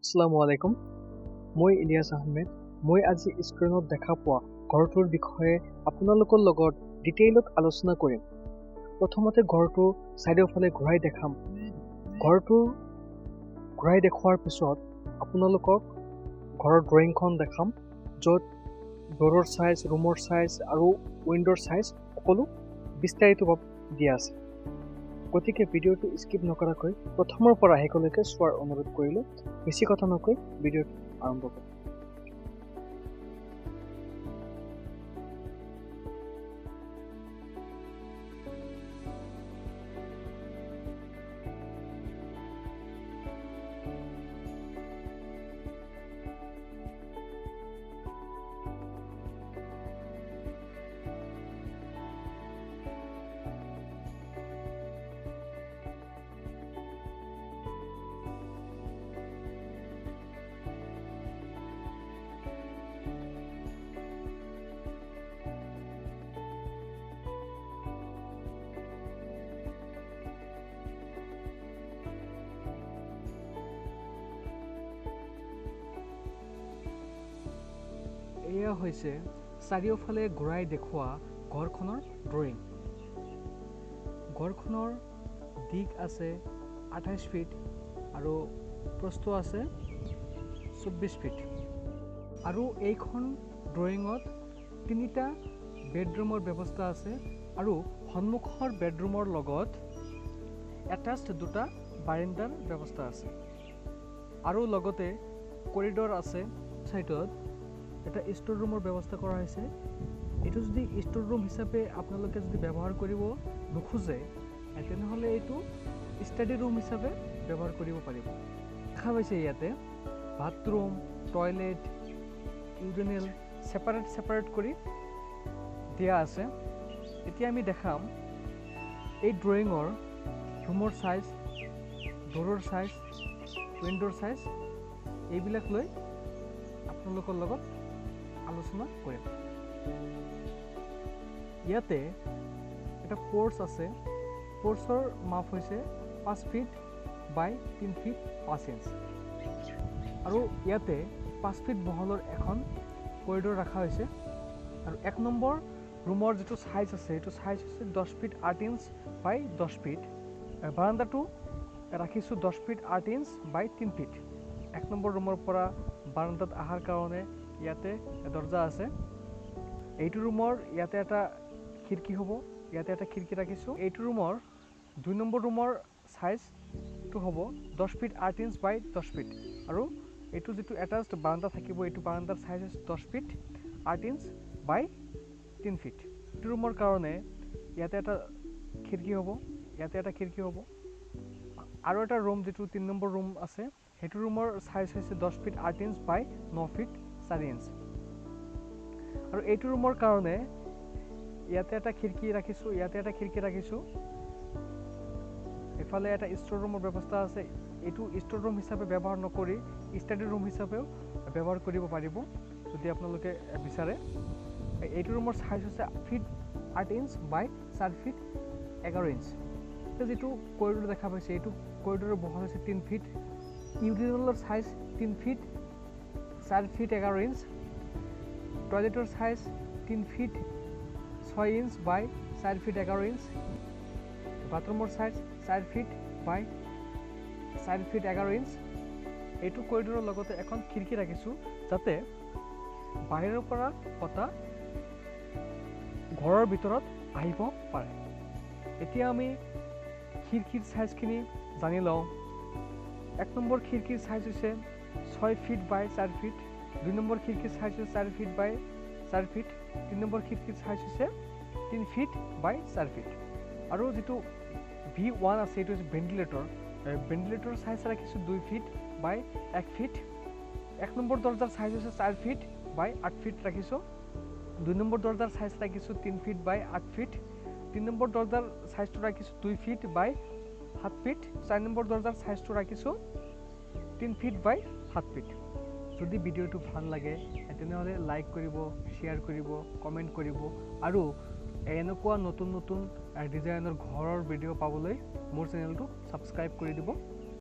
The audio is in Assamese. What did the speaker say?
আসসালামু আলাইকুম মই ইলিয়াছ আহমেদ মই আজি স্ক্ৰীনত দেখা পোৱা ঘৰটোৰ বিষয়ে আপোনালোকৰ লগত ডিটেইলত আলোচনা কৰিম প্ৰথমতে ঘৰটো চাৰিওফালে ঘূৰাই দেখাম ঘৰটো ঘূৰাই দেখুৱাৰ পিছত আপোনালোকক ঘৰৰ ড্ৰয়িংখন দেখাম য'ত ডোৰৰ সাইজ ৰুমৰ সাইজ আৰু উইণ্ডোৰ সাইজ সকলো বিস্তাৰিতভাৱে দিয়া আছে গতিকে ভিডিঅ'টো স্কিপ নকৰাকৈ প্ৰথমৰ পৰা শেষলৈকে চোৱাৰ অনুৰোধ কৰিলোঁ বেছি কথা নকৈ ভিডিঅ'টো আৰম্ভ কৰোঁ এয়া হৈছে চাৰিওফালে ঘূৰাই দেখুওৱা ঘৰখনৰ ড্ৰয়িং ঘৰখনৰ দিক আছে 28 ফিট আৰু প্ৰস্থ আছে 24 ফিট আৰু এইখন ড্ৰয়িঙত তিনিটা বেডৰুমৰ ব্যৱস্থা আছে আৰু সন্মুখৰ বেডৰুমৰ লগত এটাচ্ড দুটা বাৰাণ্ডাৰ ব্যৱস্থা আছে আৰু লগতে কৰিডৰ আছে সাইডত এটা ষ্ট'ৰ ৰুমৰ ব্যৱস্থা কৰা হৈছে এটো যদি ষ্ট'ৰ ৰুম হিচাপে আপোনালোকে যদি ব্যৱহাৰ কৰিব নোখোজে তেনেহলে এটো ষ্টাডি ৰুম হিচাপে ব্যৱহাৰ কৰিব পাৰিব দেখা পাইছে ইয়াতে বাথৰুম টয়লেট ইউৰিনেল সেপাৰেট কৰি দিয়া আছে এতিয়া আমি দেখাম এই ড্ৰয়িঙৰ ৰুমৰ সাইজ ডোৰৰ সাইজ উইণ্ডোৰ সাইজ এইবিলাক লৈ আপোনালোকৰ লগত আলোচনা কৰিম ইয়াতে এটা পোৰ্চ আছে পোৰ্চৰ মাপ হৈছে 5 ফিট বাই 3 ফিট 5 ইঞ্চ আৰু ইয়াতে 5 ফিট বহলৰ এখন কৰিডৰ ৰাখা হৈছে আৰু এক নম্বৰ ৰুমৰ যেটো সাইজ আছে এটো সাইজ হৈছে 10 ফিট 8 ইঞ্চ বাই 10 ফিট বাৰাণ্ডাটো ৰাখিছো 10 ফিট 8 ইঞ্চ বাই 3 ফিট এক নম্বৰ ৰুমৰ পৰা বাৰাণ্ডাত আহাৰ কাৰণে ইয়াতে দৰজা আছে এইটো ৰুমৰ ইয়াতে এটা খিৰকি হ'ব ইয়াতে এটা খিৰকি ৰাখিছো এইটো ৰুমৰ 2 নম্বৰ ৰুমৰ সাইজ টো হ'ব 10 ফিট 8 ইঞ্চ বাই 10 ফিট আৰু এইটো যেটো এটাচ্ড বাৰাণ্ডা থাকিব এইটো বাৰাণ্ডাৰ সাইজ 10 ফিট 8 ইঞ্চ বাই 3 ফিট এইটো ৰুমৰ কাৰণে ইয়াতে এটা খিৰকি হ'ব ইয়াতে এটা খিৰকি হ'ব আৰু এটা ৰুম যেটো 3 নম্বৰ ৰুম আছে হেতু ৰুমৰ সাইজ হৈছে 10 ফিট 8 ইঞ্চ বাই 9 ফিট 4 ইঞ্চ আৰু এইটো ৰুমৰ কাৰণে ইয়াতে এটা খিৰকি ৰাখিছো ইয়াতে এটা খিৰকি ৰাখিছো এফালে এটা ষ্ট'ৰ ৰুমৰ ব্যৱস্থা আছে এইটো ষ্ট'ৰ ৰুম হিচাপে ব্যৱহাৰ নকৰি ষ্টাডি ৰুম হিচাপেও ব্যৱহাৰ কৰিব পাৰিব যদি আপোনালোকে বিচাৰে এইটো ৰুমৰ সাইজ হৈছে feet 8 inch by 4 feet 11 inch যেটো কৰিডৰ দেখা পাইছে এইটো কৰিডৰৰ বহল হৈছে 3 ফিট ইউৰিনেলৰ সাইজ 3 ফিট 4 ফিট 11 ইঞ্চ টয়লেটৰ size 3 feet 6 inch by 4 feet 11 inch বাথৰুমৰ size 4 feet by 4 feet 11 inch এইটো কৰিডৰৰ লগতে এখন খিৰকি ৰাখিছো যাতে বাহিৰৰ পৰা বতাহ ঘৰৰ ভিতৰত আহিব পাৰে এতিয়া আমি খিৰকিৰ সাইজখিনি জানি লওঁ এক নম্বৰ খিৰকিৰ সাইজ হৈছে 6 ফিট বাই 4 ফিট 2 নম্বৰ খিৰকিৰ সাইজ হৈছে 4 ফিট বাই 4 ফিট 3 নম্বৰ খিৰকিৰ সাইজ হৈছে 3 ফিট বাই 4 ফিট আৰু যেটো V1 আছে এটো ভেন্টিলেটৰ সাইজ ৰাখিছো 2 ফিট বাই 1 ফিট এক নম্বৰ দৰজাৰ সাইজ হৈছে 4 ফিট বাই 8 ফিট ৰাখিছো 2 নম্বৰ দৰজাৰ সাইজ ৰাখিছো 3 ফিট বাই 8 ফিট 3 নম্বৰ দৰজাৰ সাইজটো ৰাখিছো 2 ফিট বাই 7 ফিট 4 নম্বৰ দৰজাৰ সাইজটো ৰাখিছো 3 ফিট বাই 7 ফিট যদি ভিডিঅ'টো ভাল লাগে তেনেহলে লাইক কৰিব শেয়াৰ কৰিব কমেন্ট কৰিব আৰু এনেকুৱা নতুন ডিজাইনৰ ঘৰৰ ভিডিঅ' পাবলৈ মোৰ চেনেলটো সাবস্ক্ৰাইব কৰি দিব